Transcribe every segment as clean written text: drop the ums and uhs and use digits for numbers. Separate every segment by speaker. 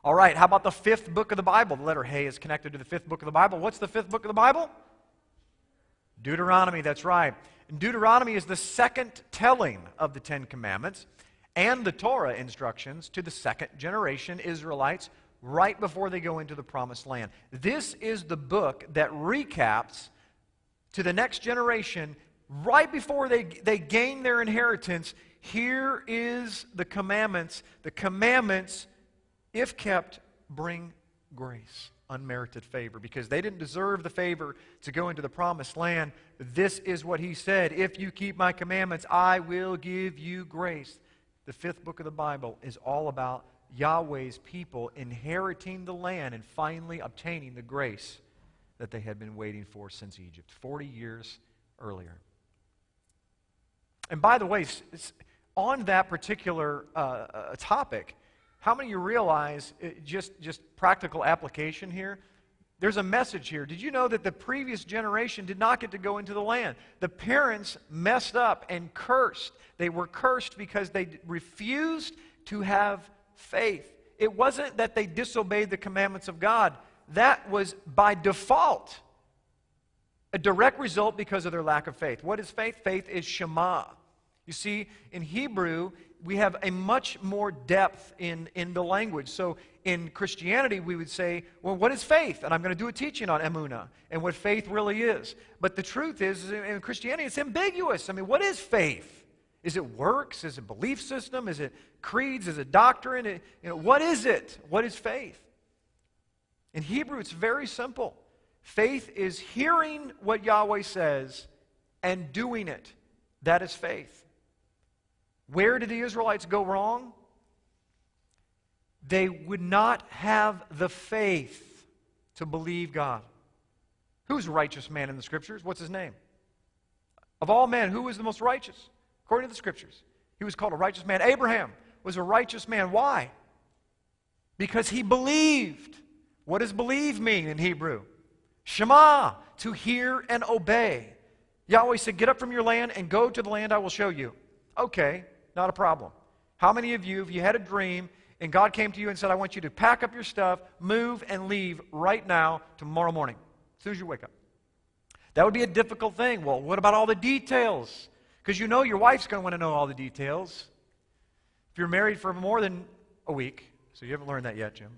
Speaker 1: All right, how about the fifth book of the Bible? The letter Hey is connected to the fifth book of the Bible. What's the fifth book of the Bible? Deuteronomy, that's right. And Deuteronomy is the second telling of the Ten Commandments and the Torah instructions to the second generation Israelites right before they go into the Promised Land. This is the book that recaps to the next generation right before they gain their inheritance. Here is the commandments. The commandments, if kept, bring grace, unmerited favor, because they didn't deserve the favor to go into the Promised Land. This is what he said: if you keep my commandments, I will give you grace. The fifth book of the Bible is all about Yahweh's people inheriting the land and finally obtaining the grace that they had been waiting for since Egypt, 40 years earlier. And by the way, on that particular topic, how many of you realize, just practical application here, there's a message here. Did you know that the previous generation did not get to go into the land? The parents messed up and cursed. They were cursed because they refused to have faith. It wasn't that they disobeyed the commandments of God. That was by default a direct result because of their lack of faith. What is faith? Faith is Shamah. You see, in Hebrew, we have a much more depth in the language. So in Christianity, we would say, well, what is faith? And I'm going to do a teaching on Emunah and what faith really is. But the truth is, in Christianity, it's ambiguous. I mean, what is faith? Is it works? Is it belief system? Is it creeds? Is it doctrine? What is it? What is faith? In Hebrew, it's very simple. Faith is hearing what Yahweh says and doing it. That is faith. Where did the Israelites go wrong? They would not have the faith to believe God. Who's a righteous man in the Scriptures? What's his name? Of all men, who was the most righteous? According to the Scriptures, he was called a righteous man. Abraham was a righteous man. Why? Because he believed. What does believe mean in Hebrew? Shema, to hear and obey. Yahweh said, get up from your land and go to the land I will show you. Okay, not a problem. How many of you, if you had a dream and God came to you and said, I want you to pack up your stuff, move and leave right now, tomorrow morning, as soon as you wake up? That would be a difficult thing. Well, what about all the details? Because you know your wife's going to want to know all the details. If you're married for more than a week, so you haven't learned that yet, Jim.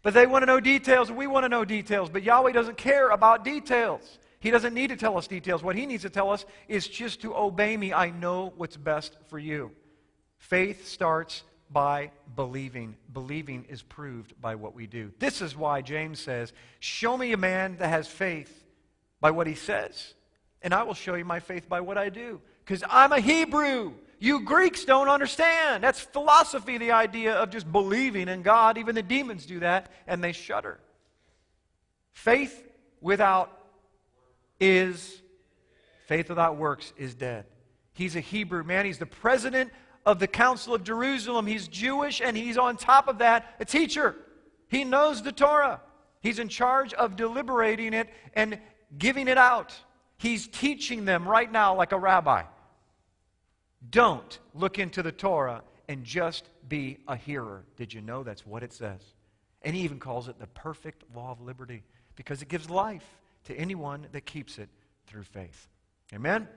Speaker 1: But they want to know details, and we want to know details. But Yahweh doesn't care about details. He doesn't need to tell us details. What He needs to tell us is just to obey me. I know what's best for you. Faith starts by believing. Believing is proved by what we do. This is why James says, show me a man that has faith by what he says, and I will show you my faith by what I do. Because I'm a Hebrew. You Greeks don't understand. That's philosophy, the idea of just believing in God. Even the demons do that, and they shudder. Faith without works is dead. He's a Hebrew man. He's the president of the Council of Jerusalem. He's Jewish, and he's on top of that a teacher. He knows the Torah. He's in charge of deliberating it and giving it out. He's teaching them right now like a rabbi. Don't look into the Torah and just be a hearer. Did you know that's what it says? And he even calls it the perfect law of liberty because it gives life to anyone that keeps it through faith. Amen?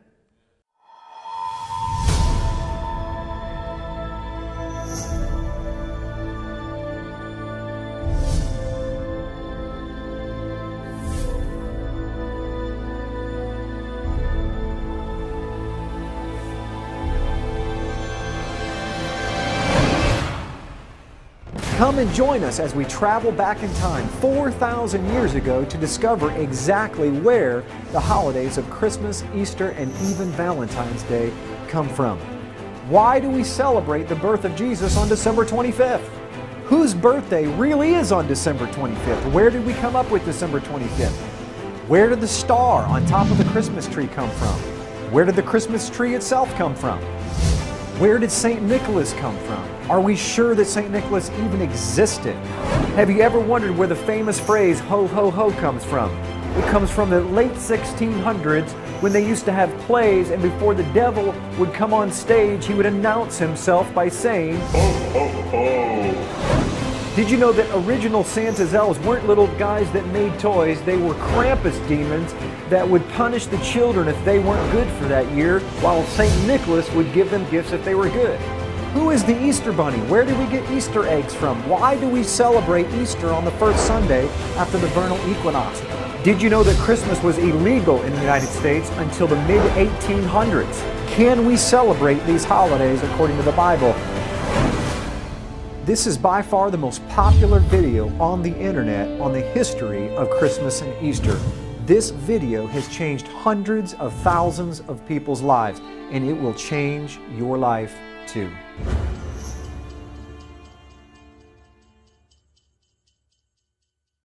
Speaker 2: Come and join us as we travel back in time 4,000 years ago to discover exactly where the holidays of Christmas, Easter, and even Valentine's Day come from. Why do we celebrate the birth of Jesus on December 25th? Whose birthday really is on December 25th? Where did we come up with December 25th? Where did the star on top of the Christmas tree come from? Where did the Christmas tree itself come from? Where did St. Nicholas come from? Are we sure that St. Nicholas even existed? Have you ever wondered where the famous phrase, ho, ho, ho, comes from? It comes from the late 1600s when they used to have plays, and before the devil would come on stage, he would announce himself by saying, ho, ho, ho. Did you know that original Santa's elves weren't little guys that made toys? They were Krampus demons that would punish the children if they weren't good for that year, while St. Nicholas would give them gifts if they were good. Who is the Easter Bunny? Where did we get Easter eggs from? Why do we celebrate Easter on the first Sunday after the vernal equinox? Did you know that Christmas was illegal in the United States until the mid-1800s? Can we celebrate these holidays according to the Bible? This is by far the most popular video on the internet on the history of Christmas and Easter. This video has changed hundreds of thousands of people's lives, and it will change your life too.